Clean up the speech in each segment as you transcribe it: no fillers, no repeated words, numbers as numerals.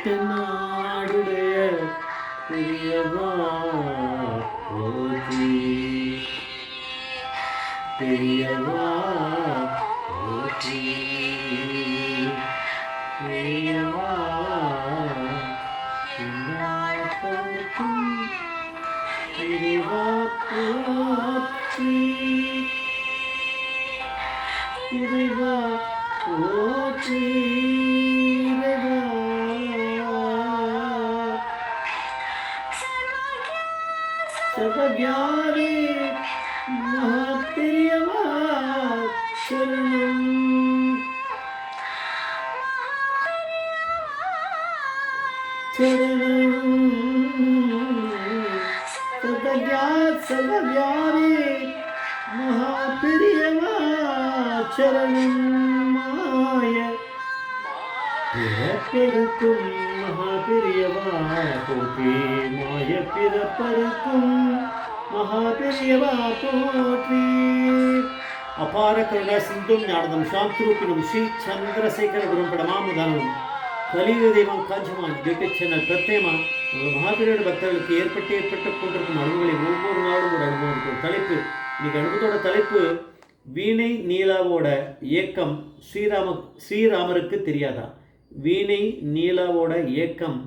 நாடுடைய பெரியவா போற்றி, பெரியவா போற்றி, பெரியவா இறைவா போற்றி, இறைவா போற்றி, இறைவா சர்வவ்யாபி மகாபெரியவா சரணம், சரணம் சர்வவ்யாபி மகாபெரியவா சரணம், மாய பிறப்பெருக்கும் மகாபெரியவா போற்றி, மாய பிறப்பருக்கும் மகாபெரியவா போற்றி. அபார கருணா சிந்தும் ஞானதம் சாந்தரூபிணும் ஸ்ரீ சந்திரசேகர குரும் படமாமுதானம் கலியுக தெய்வம் காஞ்சிமான் யூடியூப் சேனல் பிரத்யேகமா மகாபெரியோட பக்தர்களுக்கு ஏற்பட்டு கொண்டிருக்கும் அனுபவங்களை ஒவ்வொரு நாளும் ஒரு அனுபவம் இருக்கும். தலைப்பு இன்னைக்கு அனுபவத்தோட தலைப்பு வீணை நீலாவோட இயக்கம் ஸ்ரீராமருக்கு தெரியாதா? வீணை நீலாவோட இயக்கம்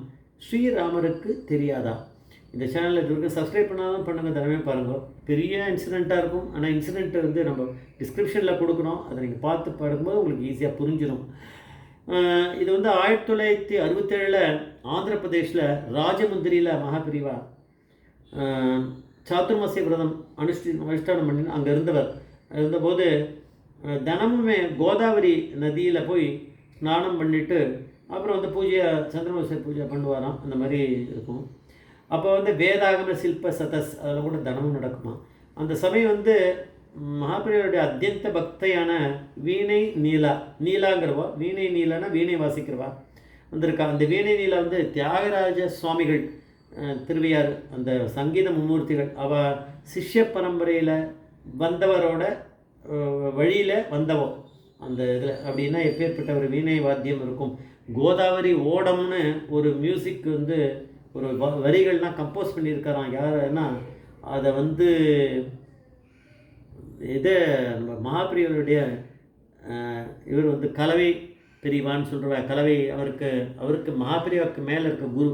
ஸ்ரீராமருக்கு தெரியாதா? இந்த சேனலில் இது வரைக்கும் சப்ஸ்கிரைப் பண்ணாலும் பண்ணுங்கள், தரவே பாருங்கள். பெரிய இன்சிடெண்ட்டாக இருக்கும், ஆனால் இன்சிடெண்ட்டை வந்து நம்ம டிஸ்கிரிப்ஷனில் கொடுக்குறோம், அதை நீங்கள் பார்த்து பாடும்போது உங்களுக்கு ஈஸியாக புரிஞ்சிடும். இது வந்து 1967 ஆந்திர பிரதேஷில் ராஜமுந்திரியில் மகாபிரிவா சாத்துர்மாசிய விரதம் அனுஷ்டானம் பண்ணி அங்கே இருந்தபோது தினமுமே கோதாவரி நதியில் போய் ஸ்நானம் பண்ணிவிட்டு அப்புறம் வந்து சந்திரமாசிய பூஜை பண்ணுவாராம். அந்த மாதிரி இருக்கும். அப்போ வந்து வேதாகம சில்ப சதஸ் அதில் கூட தினமும் நடக்குமா. அந்த சமயம் வந்து மகாபிரியோடைய அத்தியந்த பக்தையான வீணை நீலாங்கிறவா, வீணை நீலானா வீணை வாசிக்கிறவா வந்திருக்கா. அந்த வீணை நீலா வந்து தியாகராஜ சுவாமிகள் திருவையார் அந்த சங்கீத மும்மூர்த்திகள் அவ சிஷ்ய பரம்பரையில் வந்தவரோட வழியில் வந்தவோ அந்த இதில். அப்படின்னா எப்பேற்பட்ட ஒரு வீணை வாத்தியம் இருக்கும். கோதாவரி ஓடம்னு ஒரு மியூசிக் வந்து ஒரு வரிகள்லாம் கம்போஸ் பண்ணியிருக்காராம். யாருன்னா அதை வந்து இதை நம்ம மகாபிரியோருடைய இவர் வந்து கலவை பிரிவான்னு சொல்கிற கலவை அவருக்கு மகாபிரியாவுக்கு மேலே இருக்க குரு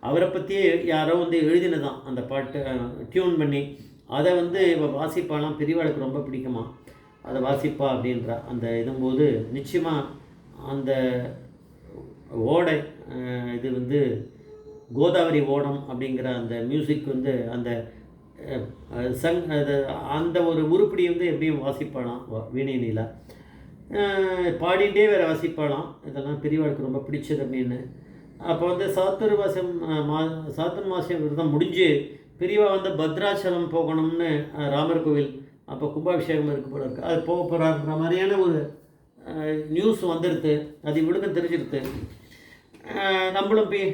அவரை பற்றியே யாரோ வந்து எழுதினதான் அந்த பாட்டு டியூன் பண்ணி அதை வந்து இவ வாசிப்பாலாம். பிரிவாளுக்கு ரொம்ப பிடிக்குமா, அதை வாசிப்பா அப்படின்றா. அந்த இதும்போது நிச்சயமாக அந்த ஓடை இது வந்து கோதாவரி ஓடம் அப்படிங்கிற அந்த மியூசிக் வந்து அந்த அந்த ஒரு உருப்படி வந்து எப்படியும் வாசிப்பாளாம் வீணை நீலா. பாடிகிட்டே வேறு வாசிப்பாளாம். இதெல்லாம் பெரியவாளுக்கு ரொம்ப பிடிச்சது அப்படின்னு. அப்போ வந்து சாத்துர்மாசியம் விரதம் முடிஞ்சு பெரியவா வந்து பத்ராச்சலம் போகணும்னு ராமர் கோவில் அப்போ கும்பாபிஷேகம் இருக்கு போல இருக்குது, அது போக போகிறாருன்ற மாதிரியான ஒரு நியூஸ் வந்துடுது. அது இவளுக்கு தெரிஞ்சிருது. நம்மளும் போய்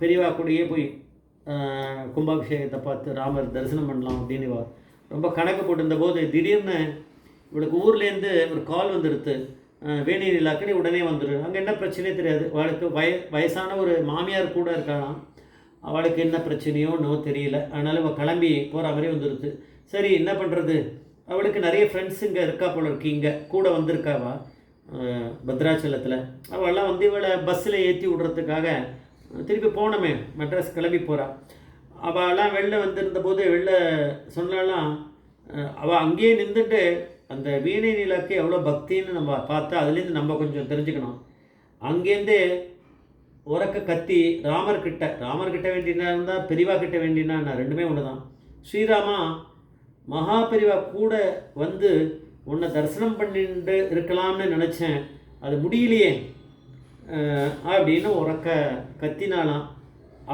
பெரியவா கூடயே போய் கும்பாபிஷேகத்தை பார்த்து ராமர் தரிசனம் பண்ணலாம் அப்படின்னு ரொம்ப கணக்கு போட்டிருந்த போது திடீர்னு இவளுக்கு ஊர்லேருந்து ஒரு கால் வந்துடுது. வேணி நிலாக்கடி உடனே வந்துடும். அங்கே என்ன பிரச்சனையே தெரியாது. அவளுக்கு வயசான ஒரு மாமியார் கூட இருக்காளாம். அவளுக்கு என்ன பிரச்சனையோ இன்னும் தெரியல. அதனால் அவள் கிளம்பி போகிற மாதிரி வந்துடுது. சரி என்ன பண்ணுறது, அவளுக்கு நிறைய ஃப்ரெண்ட்ஸ் இங்கே இருக்கா போல இருக்கு, இங்கே கூட வந்திருக்காவா பத்ராச்சலத்தில். அவள்லாம் வந்து இவளை பஸ்ஸில் ஏற்றி விடுறதுக்காக திருப்பி போனோமே மெட்ராஸ் கிளம்பி போகிறாள். அவள்லாம் வெளில வந்திருந்த போது வெளில சொன்னாலாம் அவள் அங்கேயே நின்றுட்டு அந்த வீணை நீலாக்கு எவ்வளோ பக்தின்னு நம்ம பார்த்தா அதுலேருந்து நம்ம கொஞ்சம் தெரிஞ்சுக்கணும். அங்கேருந்து உறக்க கத்தி ராமர்கிட்ட வேண்டினா இருந்தால் பெரியவா கிட்ட வேண்டினா நான் ரெண்டுமே ஒன்று தான். ஸ்ரீராமா மகா பெரியவா கூட வந்து உன்னை தரிசனம் பண்ணிட்டு இருக்கலாம்னு நினச்சேன், அது முடியலையே அப்படின்னு உறக்க கத்தினாலாம்.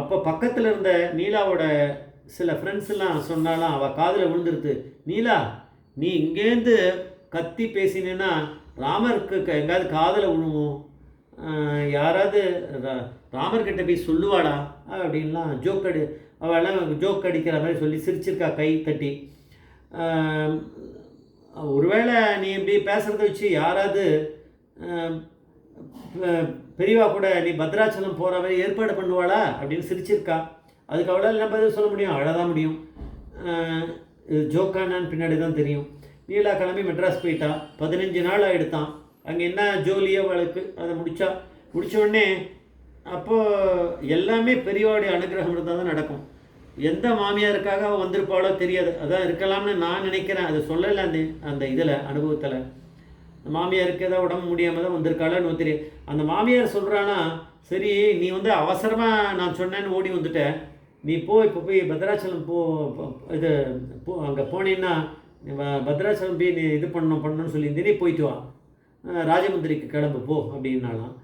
அப்போ பக்கத்தில் இருந்த நீலாவோட சில ஃப்ரெண்ட்ஸ்லாம் சொன்னாலாம், அவள் காதில் விழுந்துருது. நீலா, நீ இங்கேருந்து கத்தி பேசினேன்னா ராமருக்கு எங்காவது காதில் விழுவோம், யாராவது ராமர்கிட்ட போய் சொல்லுவாடா அப்படின்லாம் அவெல்லாம் ஜோக் அடிக்கிற மாதிரி சொல்லி சிரிச்சிருக்கா கை தட்டி. ஒருவேளை நீ இப்படி பேசுகிறத வச்சு யாராவது பெரியவா கூட நீ பத்ராச்சலம் போகிற மாதிரி ஏற்பாடு பண்ணுவாளா அப்படின்னு சிரிச்சிருக்கா. அதுக்கு அவளால் நம்ம பதில் சொல்ல முடியும், அழதான் முடியும். இது ஜோக்கானான்னு பின்னாடி தான் தெரியும். நீலா கிளம்பி மெட்ராஸ் போயிட்டா. 15 நாள் ஆகிடுத்தான். அங்கே என்ன ஜோலியோ அவளுக்கு அதை முடித்த உடனே அப்போது எல்லாமே பெரியவாவுடைய அனுகிரகம் இருந்தால் தான் நடக்கும். எந்த மாமியாருக்காக அவள் வந்திருப்பாளோ தெரியாது. அதான் இருக்கலாம்னு நான் நினைக்கிறேன். அதை சொல்லலை அந்த இதில் அனுபவத்தில். அந்த மாமியாருக்கு ஏதாவது உடம்பு முடியாமல் தான் வந்திருக்காளான்னு தெரியும். அந்த மாமியார் சொல்கிறான்னா, சரி நீ வந்து அவசரமாக நான் சொன்னேன்னு ஓடி வந்துட்ட, நீ இப்போ போய் பத்ராச்சலம் இது அங்கே போனீன்னா பத்ராச்சலம் போய் நீ இது பண்ணணும்னு சொல்லியிருந்தே போயிட்டு வா, ராஜமுந்திரிக்கு கிளம்பு போ அப்படின்னாலாம்.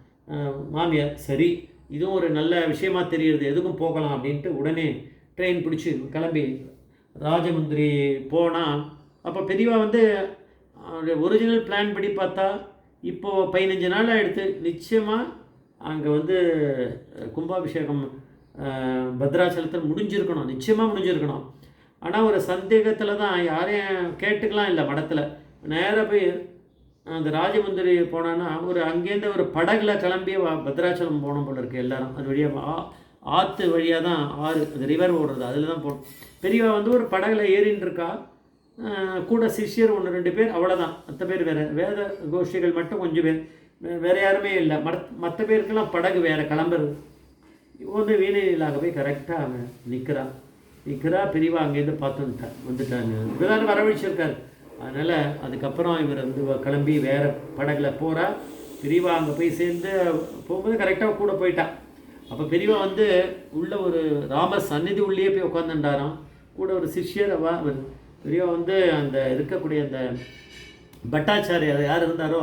மாமியார் சரி இதுவும் ஒரு நல்ல விஷயமா தெரியுது, எதுக்கும் போகலாம் அப்படின்ட்டு உடனே ட்ரெயின் பிடிச்சி கிளம்பி ராஜமுந்திரி போனால், அப்போ பெரியவா வந்து ஒரிஜினல் பிளான் படி பார்த்தா இப்போது 15 நாள் ஆகிடுத்து. நிச்சயமாக அங்கே வந்து கும்பாபிஷேகம் பத்ராச்சலத்தில் முடிஞ்சிருக்கணும், நிச்சயமாக முடிஞ்சிருக்கணும். ஆனால் ஒரு சந்தேகத்தில் தான் யாரையும் கேட்டுக்கலாம் இல்லை மடத்தில். நேராக போய் அந்த ராஜமுந்திரி போனான்னா ஒரு அங்கேருந்து ஒரு படகுல கிளம்பி பத்ராச்சலம் போனோம் போல இருக்குது எல்லாரும். அது வழியாக ஆற்று வழியாக தான் ஆறு, அது ரிவர் ஓடுறது, அதில் தான் போகணும். பெரியவா வந்து ஒரு படகுல ஏறின்னு இருக்கா. கூட சிஷ்யர் 1-2 பேர், அவ்வளோதான். மற்ற பேர் வேறு வேத கோஷ்டிகள் மட்டும் கொஞ்சம் பேர், வேறு யாருமே இல்லை. மற்ற பேருக்கெல்லாம் படகு வேறு கிளம்புறது. ஒன்று வீணையிலாக போய் கரெக்டாக அவன் நிற்கிறா. பெரியவா அங்கேருந்து பார்த்து வந்துட்டாங்க. இப்போதான் வரவழைச்சிருக்காரு. அதனால் அதுக்கப்புறம் இவர் வந்து கிளம்பி வேறு படகுல போகிறா. பெரியவா அங்கே போய் சேர்ந்து போகும்போது கரெக்டாக கூட போயிட்டா. அப்போ பெரியவா வந்து உள்ள ஒரு ராமர் சந்நிதி உள்ளே போய் உட்காந்துட்டாராம். கூட ஒரு சிஷ்யர் பெரியவா வந்து அந்த இருக்கக்கூடிய அந்த பட்டாச்சாரியர் யார் இருந்தாரோ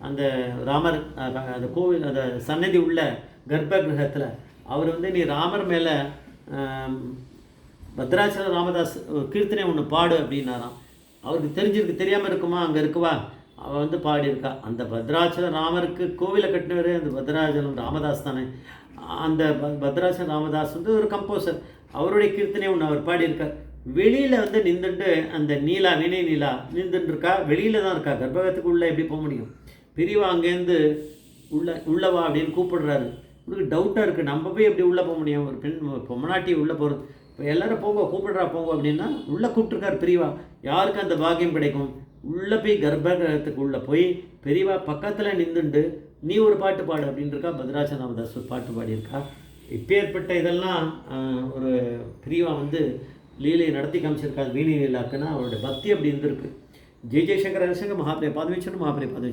அந்த ராமர் அந்த கோவில் அந்த சந்நிதி உள்ள கர்ப்ப கிரகத்தில் அவர் வந்து நீ ராமர் மேலே பத்ராச்சல ராமதாஸ் கீர்த்தனை ஒன்று பாடு அப்படின்னாராம். அவருக்கு தெரிஞ்சிருக்கு, தெரியாமல் இருக்குமா, அங்கே இருக்குவா, அவள் வந்து பாடியிருக்கா. அந்த பத்ராச்சல ராமருக்கு கோவிலை கட்டினவர் அந்த பத்ராச்சலம் ராமதாஸ் தானே. அந்த பத்ராச்சல ராமதாஸ் வந்து ஒரு கம்போசர். அவருடைய கீர்த்தனை ஒன்று அவர் பாடியிருக்கார். வெளியில் வந்து நின்றுட்டு அந்த வீணை நீலா நின்றுட்டுருக்கா. வெளியில் தான் இருக்கா, கர்ப்பகத்துக்கு உள்ளே எப்படி போக முடியும்? பெரியவா அங்கேருந்து உள்ளவா அப்படின்னு கூப்பிடுறாரு. உங்களுக்கு டவுட்டாக இருக்குது, நம்ம போய் எப்படி உள்ளே போக முடியும்? ஒரு பொம்மநாட்டி உள்ளே போகிறது. இப்போ எல்லோரும் கூப்பிடுறா போங்க அப்படின்னா உள்ளே கூப்பிட்ருக்கார் பெரியவா. யாருக்கு அந்த பாக்கியம் கிடைக்கும்? உள்ளே போய் கர்ப்பகிரகத்துக்கு உள்ளே போய் பெரியவா பக்கத்தில் நின்றுண்டு நீ ஒரு பாட்டு பாடு அப்படின்ட்டுருக்கா. பத்ராச்சல ராமதாஸ் ஒரு பாட்டு பாடியிருக்கா. இப்பேற்பட்ட இதெல்லாம் ஒரு பெரியவா வந்து லீலையை நடத்தி காமிச்சிருக்கா. வீணை லீலாக்குன்னா அவருடைய பக்தி அப்படி இருந்திருக்கு. ஜெய் ஜெய்சங்கர் ஹரிசங்கர் மகாபிரிய பாதவீச்சன் மகாபிரிய பாதவீச்சன்.